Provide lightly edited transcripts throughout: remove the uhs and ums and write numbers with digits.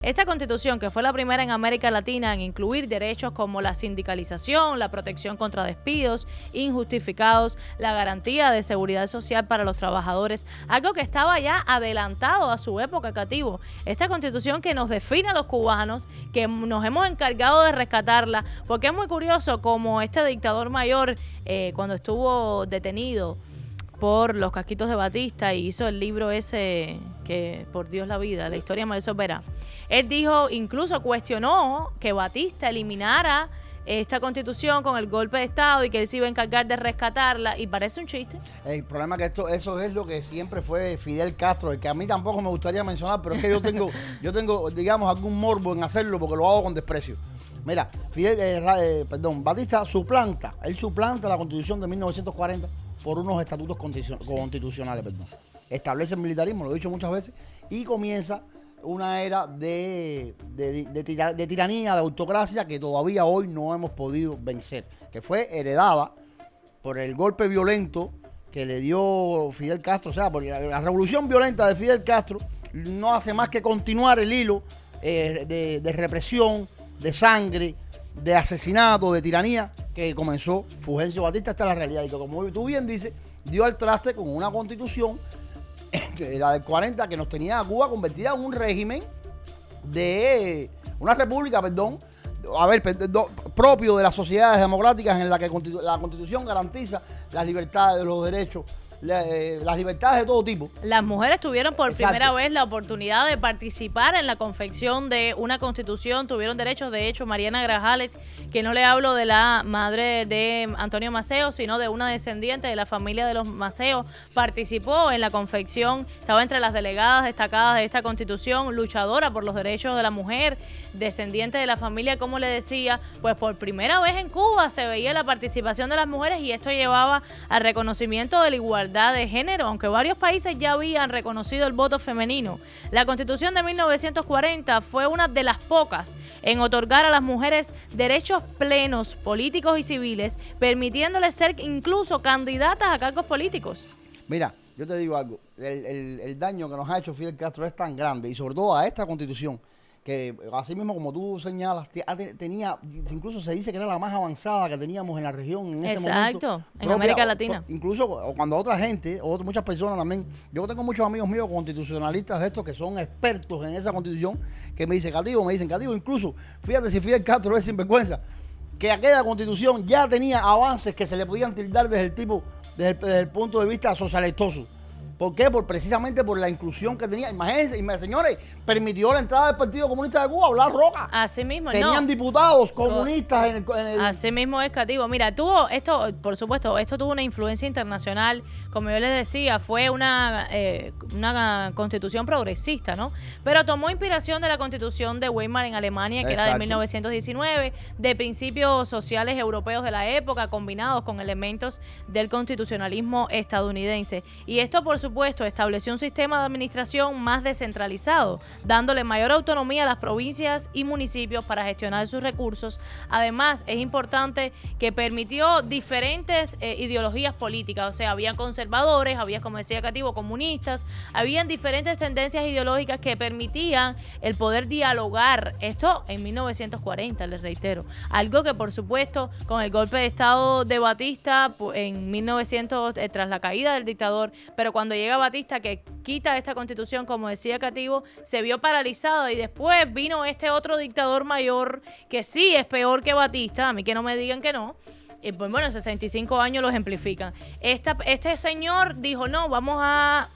Esta constitución, que fue la primera en América Latina en incluir derechos como la sindicalización, la protección contra despidos injustificados, la garantía de seguridad social para los trabajadores, algo que estaba ya adelantado a su época, Cativo. Esta constitución que nos define a los cubanos, que nos hemos encargado de rescatarla, porque es muy curioso como este dictador mayor, cuando estuvo detenido por los casquitos de Batista y hizo el libro ese que, por Dios la vida, la historia de Marisol Vera. Él dijo, incluso cuestionó que Batista eliminara esta constitución con el golpe de Estado y que él se iba a encargar de rescatarla, y parece un chiste. El problema es que eso es lo que siempre fue Fidel Castro, el que a mí tampoco me gustaría mencionar, pero es que yo tengo, digamos, algún morbo en hacerlo porque lo hago con desprecio. Mira, Batista suplanta la constitución de 1940 por unos estatutos constitucionales, establece el militarismo, lo he dicho muchas veces, y comienza una era de tiranía, de autocracia que todavía hoy no hemos podido vencer, que fue heredada por el golpe violento que le dio Fidel Castro. O sea, porque la revolución violenta de Fidel Castro no hace más que continuar el hilo de represión, de sangre, de asesinato, de tiranía que comenzó Fulgencio Batista. Esta es la realidad, y que, como tú bien dices, dio al traste con una constitución, la del 40, que nos tenía a Cuba convertida en un régimen de una república, propio de las sociedades democráticas, en la que la constitución garantiza las libertades, los derechos, las libertades de todo tipo. Las mujeres tuvieron por primera vez la oportunidad de participar en la confección de una constitución, tuvieron derechos. De hecho, Mariana Grajales, que no le hablo de la madre de Antonio Maceo, sino de una descendiente de la familia de los Maceo, participó en la confección, estaba entre las delegadas destacadas de esta constitución, luchadora por los derechos de la mujer, descendiente de la familia, como le decía. Pues por primera vez en Cuba se veía la participación de las mujeres, y esto llevaba al reconocimiento de la igualdad de género, aunque varios países ya habían reconocido el voto femenino. La Constitución de 1940 fue una de las pocas en otorgar a las mujeres derechos plenos políticos y civiles, permitiéndoles ser incluso candidatas a cargos políticos. Mira, yo te digo algo, el daño que nos ha hecho Fidel Castro es tan grande, y sobre todo a esta Constitución, que así mismo como tú señalas, tenía, incluso se dice que era la más avanzada que teníamos en la región en ese momento. Exacto, en América Latina. Incluso cuando otra gente, muchas personas también, yo tengo muchos amigos míos constitucionalistas de estos que son expertos en esa constitución, que me dicen, Cativo, incluso, fíjate si Fidel Castro es sinvergüenza, que aquella constitución ya tenía avances que se le podían tildar desde el punto de vista socialistoso. ¿Por qué? Precisamente por la inclusión que tenía. Imagínense, señores, permitió la entrada del Partido Comunista de Cuba, hablar roca. Así mismo, tenían diputados comunistas en el... Así mismo es, Cativo. Mira, por supuesto, esto tuvo una influencia internacional. Como yo les decía, fue una constitución progresista, ¿no? Pero tomó inspiración de la constitución de Weimar en Alemania, que era de 1919, de principios sociales europeos de la época, combinados con elementos del constitucionalismo estadounidense. Y esto, por supuesto, estableció un sistema de administración más descentralizado, dándole mayor autonomía a las provincias y municipios para gestionar sus recursos. Además, es importante que permitió diferentes ideologías políticas. O sea, habían conservadores, había, como decía Cativo, comunistas, habían diferentes tendencias ideológicas que permitían el poder dialogar. Esto en 1940, les reitero. Algo que, por supuesto, con el golpe de Estado de Batista en 1900, tras la caída del dictador, pero cuando llega Batista, que quita esta constitución, como decía Cativo, se vio paralizada, y después vino este otro dictador mayor que sí es peor que Batista, a mí que no me digan que no. Y pues bueno, en 65 años lo ejemplifican. Este señor dijo, no,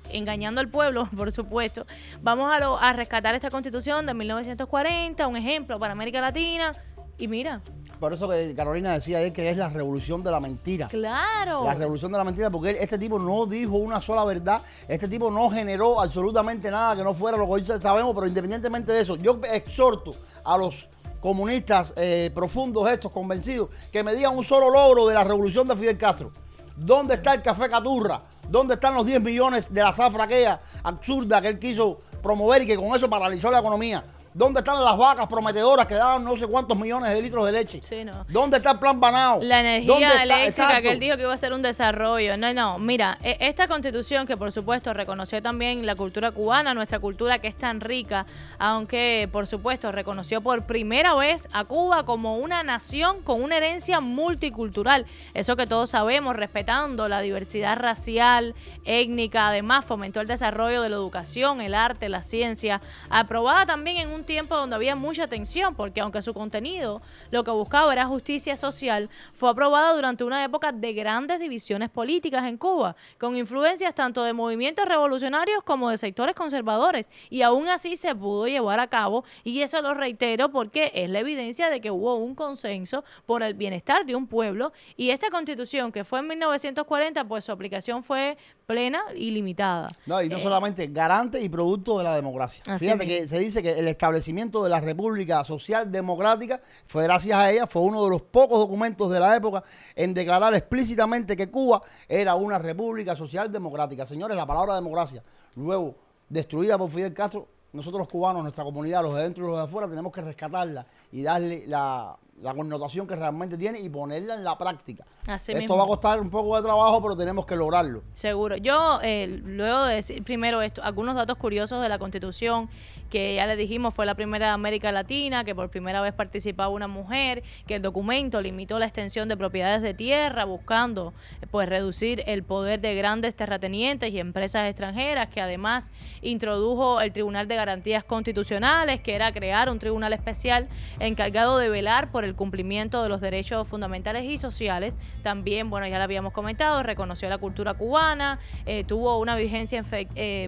engañando al pueblo, por supuesto, vamos a rescatar esta constitución de 1940, un ejemplo para América Latina, y mira. Por eso que Carolina decía ayer que es la revolución de la mentira. ¡Claro! La revolución de la mentira, porque este tipo no dijo una sola verdad, este tipo no generó absolutamente nada que no fuera lo que hoy sabemos. Pero independientemente de eso, yo exhorto a los comunistas profundos, estos convencidos, que me digan un solo logro de la revolución de Fidel Castro. ¿Dónde está el café Caturra? ¿Dónde están los 10 millones de la zafra aquella absurda que él quiso promover y que con eso paralizó la economía? ¿Dónde están las vacas prometedoras que daban no sé cuántos millones de litros de leche? Sí, no. ¿Dónde está el plan Banao? La energía eléctrica Exacto. que él dijo que iba a ser un desarrollo. No, mira, esta constitución que por supuesto reconoció también la cultura cubana, nuestra cultura que es tan rica, aunque por supuesto reconoció por primera vez a Cuba como una nación con una herencia multicultural. Eso que todos sabemos, respetando la diversidad racial, étnica, además fomentó el desarrollo de la educación, el arte, la ciencia, aprobada también en un tiempo donde había mucha tensión, porque aunque su contenido lo que buscaba era justicia social, fue aprobada durante una época de grandes divisiones políticas en Cuba, con influencias tanto de movimientos revolucionarios como de sectores conservadores, y aún así se pudo llevar a cabo, y eso lo reitero porque es la evidencia de que hubo un consenso por el bienestar de un pueblo, y esta constitución que fue en 1940, pues su aplicación fue plena y limitada. No, y no solamente garante y producto de la democracia. Fíjate que se dice que el establecimiento de la República Social Democrática fue gracias a ella, fue uno de los pocos documentos de la época en declarar explícitamente que Cuba era una República Social Democrática. Señores, la palabra democracia, luego destruida por Fidel Castro, nosotros los cubanos, nuestra comunidad, los de dentro y los de afuera, tenemos que rescatarla y darle la connotación que realmente tiene y ponerla en la práctica. Esto va a costar un poco de trabajo, pero tenemos que lograrlo. Seguro. Yo, luego de decir primero esto, algunos datos curiosos de la Constitución, que ya le dijimos fue la primera de América Latina, que por primera vez participaba una mujer, que el documento limitó la extensión de propiedades de tierra, buscando pues reducir el poder de grandes terratenientes y empresas extranjeras, que además introdujo el Tribunal de Garantías Constitucionales, que era crear un tribunal especial encargado de velar por el cumplimiento de los derechos fundamentales y sociales. También, bueno, ya lo habíamos comentado, reconoció la cultura cubana, tuvo una vigencia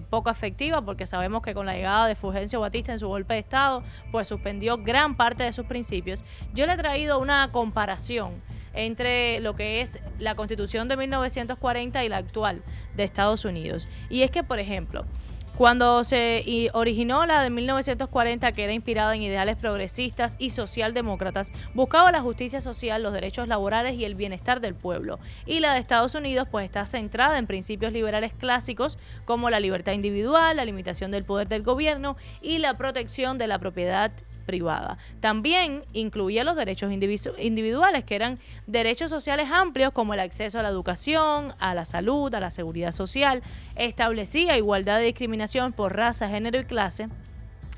poco efectiva porque sabemos que con la llegada de Fulgencio Batista en su golpe de Estado, pues suspendió gran parte de sus principios. Yo le he traído una comparación entre lo que es la Constitución de 1940 y la actual de Estados Unidos. Y es que, por ejemplo, cuando se originó la de 1940, que era inspirada en ideales progresistas y socialdemócratas, buscaba la justicia social, los derechos laborales y el bienestar del pueblo. Y la de Estados Unidos pues está centrada en principios liberales clásicos como la libertad individual, la limitación del poder del gobierno y la protección de la propiedad privada. También incluía los derechos individuales, que eran derechos sociales amplios como el acceso a la educación, a la salud, a la seguridad social. Establecía igualdad de discriminación por raza, género y clase.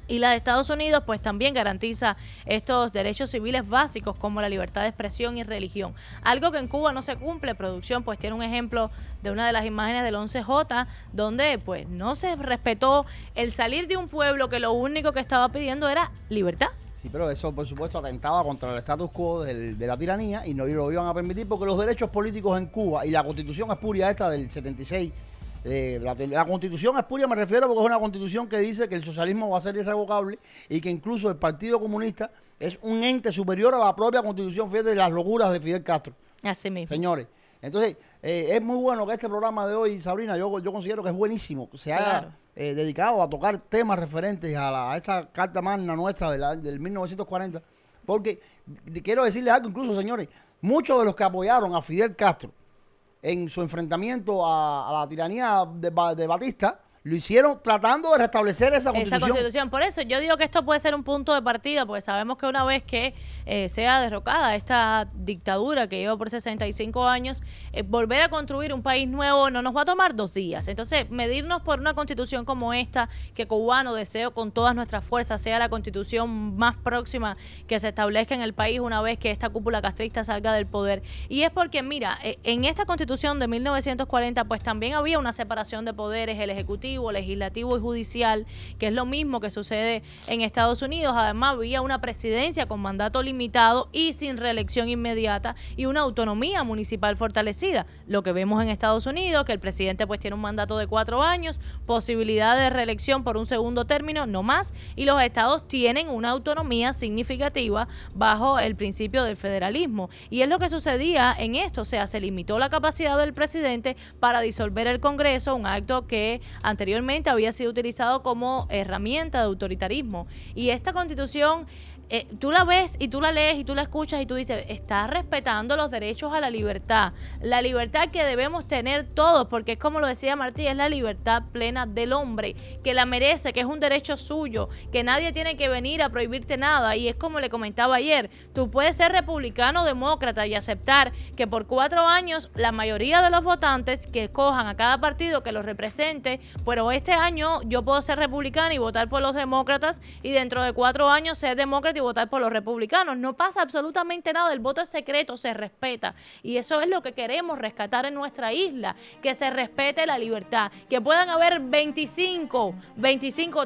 Y la de Estados Unidos pues también garantiza estos derechos civiles básicos como la libertad de expresión y religión. Algo que en Cuba no se cumple. Producción pues tiene un ejemplo de una de las imágenes del 11J donde pues no se respetó el salir de un pueblo que lo único que estaba pidiendo era libertad. Sí, pero eso por supuesto atentaba contra el status quo de la tiranía y no lo iban a permitir porque los derechos políticos en Cuba y la constitución espuria esta del 76, la constitución espuria me refiero porque es una constitución que dice que el socialismo va a ser irrevocable y que incluso el Partido Comunista es un ente superior a la propia constitución, fíjate las locuras de Fidel Castro. Así mismo. Señores, entonces es muy bueno que este programa de hoy, Sabrina, yo considero que es buenísimo que se haya dedicado a tocar temas referentes a esta Carta Magna nuestra del 1940, porque quiero decirles algo, incluso señores, muchos de los que apoyaron a Fidel Castro en su enfrentamiento a la tiranía de Batista, lo hicieron tratando de restablecer esa constitución. Por eso yo digo que esto puede ser un punto de partida, porque sabemos que una vez que sea derrocada esta dictadura que lleva por 65 años, volver a construir un país nuevo no nos va a tomar 2 días. Entonces, medirnos por una constitución como esta, que cubano deseo con todas nuestras fuerzas sea la constitución más próxima que se establezca en el país una vez que esta cúpula castrista salga del poder. Y es porque, mira, en esta constitución de 1940, pues también había una separación de poderes, el ejecutivo, legislativo y judicial, que es lo mismo que sucede en Estados Unidos. Además, había una presidencia con mandato limitado y sin reelección inmediata y una autonomía municipal fortalecida. Lo que vemos en Estados Unidos, que el presidente pues tiene un mandato de 4 años, posibilidad de reelección por un segundo término, no más, y los estados tienen una autonomía significativa bajo el principio del federalismo. Y es lo que sucedía en esto, o sea, se limitó la capacidad del presidente para disolver el Congreso, un acto que ante anteriormente había sido utilizado como herramienta de autoritarismo. Y esta Constitución, tú la ves y tú la lees y tú la escuchas y tú dices, está respetando los derechos a la libertad que debemos tener todos, porque es como lo decía Martí, es la libertad plena del hombre, que la merece, que es un derecho suyo, que nadie tiene que venir a prohibirte nada. Y es como le comentaba ayer, tú puedes ser republicano o demócrata y aceptar que por 4 años la mayoría de los votantes que escojan a cada partido que los represente, pero este año yo puedo ser republicano y votar por los demócratas, y dentro de 4 años ser demócrata y votar por los republicanos. No pasa absolutamente nada, el voto es secreto, se respeta, y eso es lo que queremos rescatar en nuestra isla, que se respete la libertad, que puedan haber 25,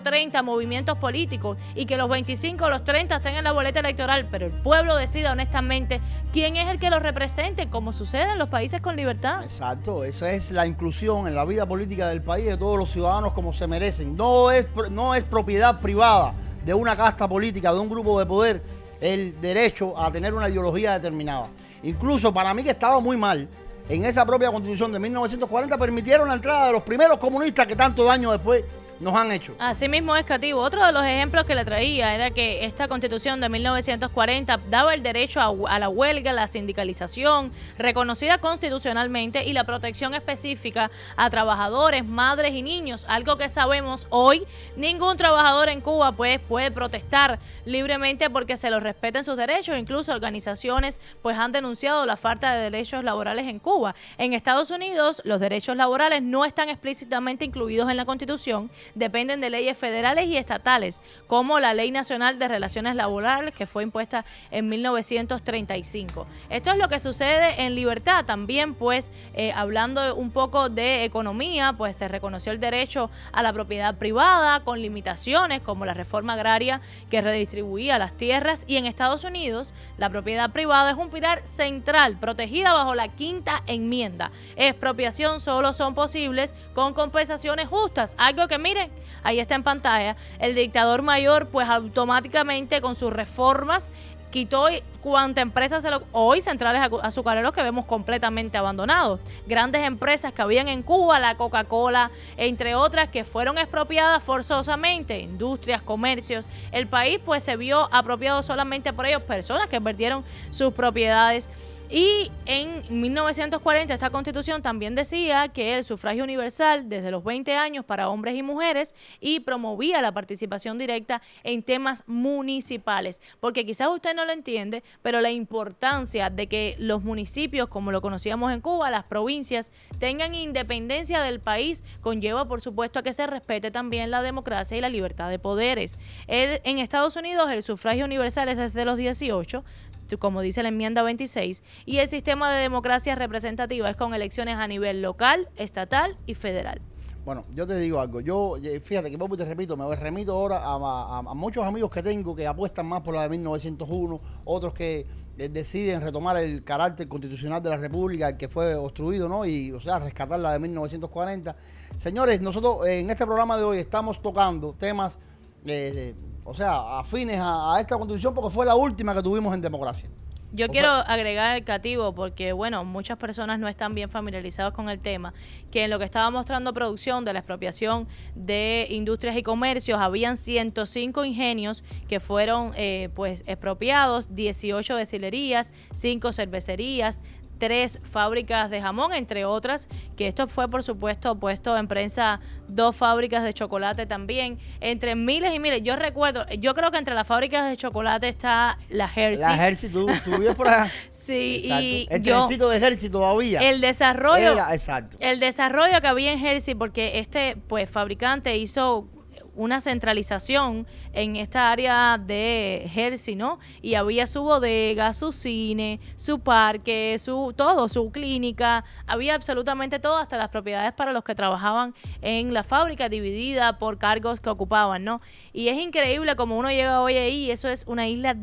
30 movimientos políticos y que los 25 o los 30 estén en la boleta electoral, pero el pueblo decida honestamente quién es el que los represente, como sucede en los países con libertad. Exacto, esa es la inclusión en la vida política del país de todos los ciudadanos como se merecen. No es propiedad privada de una casta política, de un grupo de poder, el derecho a tener una ideología determinada. Incluso para mí, que estaba muy mal, en esa propia Constitución de 1940 permitieron la entrada de los primeros comunistas que tanto daño después nos han hecho. Así mismo es, Cativo. Otro de los ejemplos que le traía era que esta Constitución de 1940 daba el derecho a la huelga, la sindicalización, reconocida constitucionalmente, y la protección específica a trabajadores, madres y niños, algo que sabemos hoy, ningún trabajador en Cuba puede protestar libremente porque se los respeten sus derechos. Incluso organizaciones pues han denunciado la falta de derechos laborales en Cuba. En Estados Unidos, los derechos laborales no están explícitamente incluidos en la Constitución, dependen de leyes federales y estatales, como la Ley Nacional de Relaciones Laborales, que fue impuesta en 1935. Esto es lo que sucede en libertad. También, pues, hablando un poco de economía, pues se reconoció el derecho a la propiedad privada con limitaciones, como la reforma agraria que redistribuía las tierras. Y en Estados Unidos, la propiedad privada es un pilar central, protegida bajo la Quinta Enmienda. Expropiación solo son posibles con compensaciones justas, algo que, miren, ahí está en pantalla, el dictador mayor pues automáticamente con sus reformas quitó cuanta empresa hoy centrales azucareros que vemos completamente abandonados, grandes empresas que habían en Cuba, la Coca-Cola, entre otras, que fueron expropiadas forzosamente, industrias, comercios. El país pues se vio apropiado solamente por ellos, personas que perdieron sus propiedades. Y en 1940 esta Constitución también decía que el sufragio universal desde los 20 años para hombres y mujeres, y promovía la participación directa en temas municipales. Porque quizás usted no lo entiende, pero la importancia de que los municipios, como lo conocíamos en Cuba, las provincias, tengan independencia del país, conlleva por supuesto a que se respete también la democracia y la libertad de poderes. En Estados Unidos el sufragio universal es desde los 18, como dice la enmienda 26, y el sistema de democracia representativa es con elecciones a nivel local, estatal y federal. Bueno, yo te digo algo, yo fíjate que te repito, me remito ahora a muchos amigos que tengo que apuestan más por la de 1901, otros que deciden retomar el carácter constitucional de la República, el que fue obstruido, ¿no? Y, o sea, rescatar la de 1940. Señores, nosotros en este programa de hoy estamos tocando temas o sea, afines a esta Constitución, porque fue la última que tuvimos en democracia. Yo quiero agregar, Cativo, porque bueno, muchas personas no están bien familiarizados con el tema, que en lo que estaba mostrando producción de la expropiación de industrias y comercios, habían 105 ingenios que fueron pues expropiados, 18 destilerías, 5 cervecerías, 3 fábricas de jamón, entre otras, que esto fue por supuesto puesto en prensa, 2 fábricas de chocolate también, entre miles y miles. Yo recuerdo, yo creo que entre las fábricas de chocolate está la Hershey. La Hershey, tú vives por allá. Sí, exacto. y el trencito de Hershey todavía. El desarrollo, exacto. El desarrollo que había en Hershey, porque este pues fabricante hizo una centralización en esta área de Hershey, ¿no? Y había su bodega, su cine, su parque, su clínica, había absolutamente todo, hasta las propiedades para los que trabajaban en la fábrica, dividida por cargos que ocupaban, ¿no? Y es increíble como uno llega hoy ahí, y eso es una isla,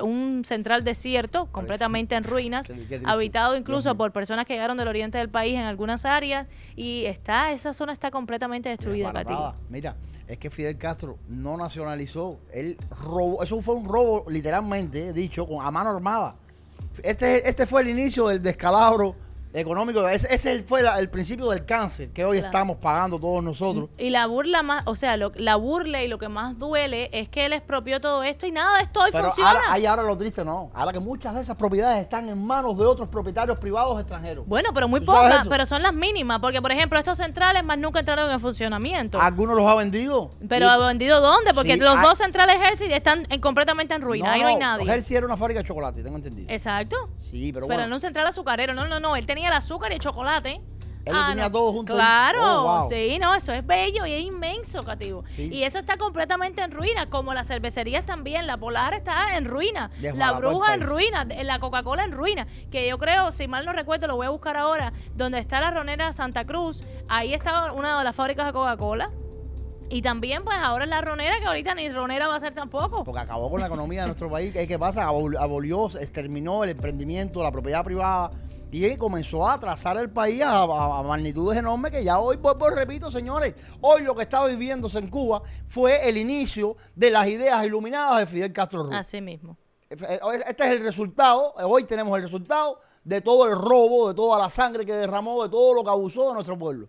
un central desierto, completamente en ruinas, habitado incluso por personas que llegaron del oriente del país en algunas áreas, y esa zona está completamente destruida, Cati. Mira, es que Fidel Castro no nacionalizó, él robó, eso fue un robo literalmente dicho, a mano armada. Este fue el inicio del descalabro económico. Ese fue el principio del cáncer que hoy Claro. estamos pagando todos nosotros. Y la burla más, o sea, la burla y lo que más duele es que él expropió todo esto y nada de esto hoy Pero funciona. ahora lo triste no. Ahora que muchas de esas propiedades están en manos de otros propietarios privados extranjeros. Bueno, pero muy ¿Tú sabes pocas, eso? pero son las mínimas, porque por ejemplo estos centrales más nunca entraron en funcionamiento. Algunos los ha vendido. Pero Y- ¿ha vendido dónde? Porque Sí, los hay- dos centrales Hershey están completamente en ruina, ahí no hay nadie. Hershey era una fábrica de chocolate, tengo entendido. Exacto. Sí, pero Pero bueno. no un central azucarero, no, él tenía el azúcar y el chocolate. Él lo tenía no. todo junto ahí. Claro, Oh, wow. sí, no, eso es bello y es inmenso, Cativo. Sí. Y eso está completamente en ruina, como las cervecerías también. La Polar está en ruina, la Desbarató el Bruja en país. ruina, la Coca-Cola en ruina. Que yo creo, si mal no recuerdo, lo voy a buscar ahora, donde está la Ronera Santa Cruz, ahí estaba una de las fábricas de Coca-Cola. Y también, pues ahora es la Ronera, que ahorita ni Ronera va a ser tampoco. Porque acabó con la economía de nuestro país. ¿Qué pasa? Abolió, exterminó el emprendimiento, la propiedad privada y él comenzó a trazar el país a magnitudes enormes que ya hoy, vuelvo y repito, señores, hoy lo que está viviéndose en Cuba fue el inicio de las ideas iluminadas de Fidel Castro Ruz. Así mismo. Este es el resultado, hoy tenemos el resultado de todo el robo, de toda la sangre que derramó, de todo lo que abusó de nuestro pueblo.